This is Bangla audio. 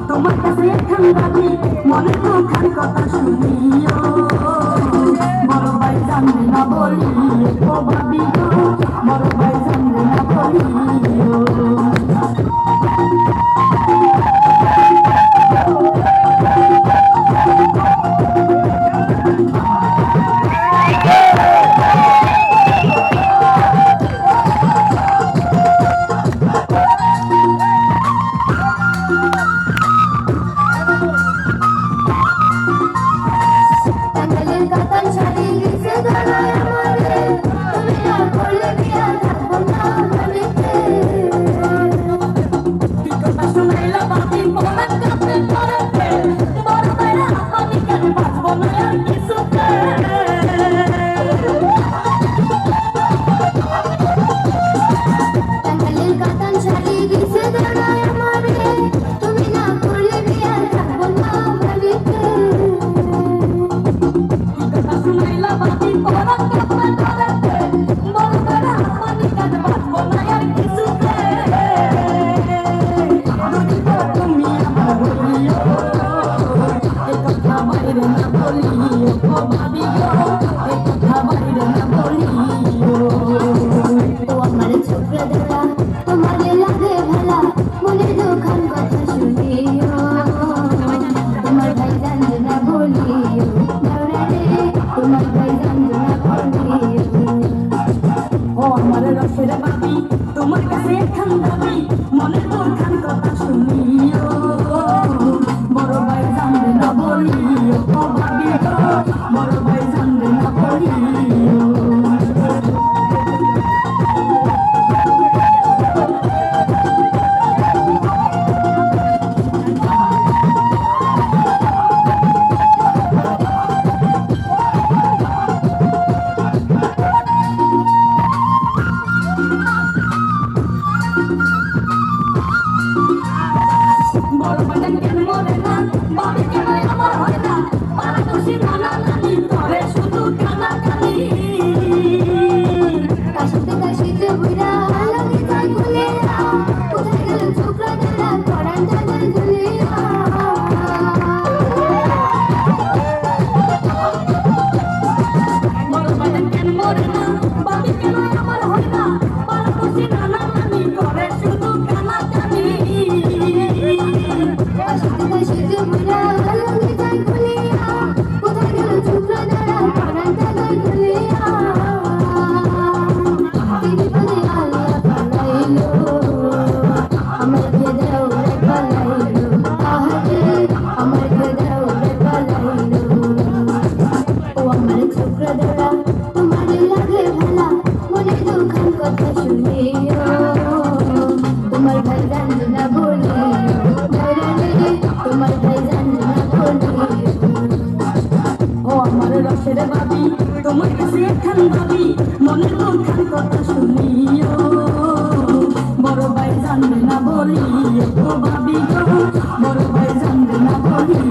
তোমার কাছে এখন দাবি মনের দুঃখের কথা শুনিও বড় ভাই জানবে না বলি ও ভাবি গো বড় ভাই জানবে না বলিও তোমার কাছে এখন দাবি মনের দুঃখের কথা শুনিও বড় ভাই জানবে না বলিও ও ভাবি গো বড় ভাই জানবে না বলিও তোমার কাছে এখন দাবি মনের দুঃখের কথা শুনিও বড় ভাই জানবে না বলিও ও ভাবি গো বড় ভাই জানবে না বলিও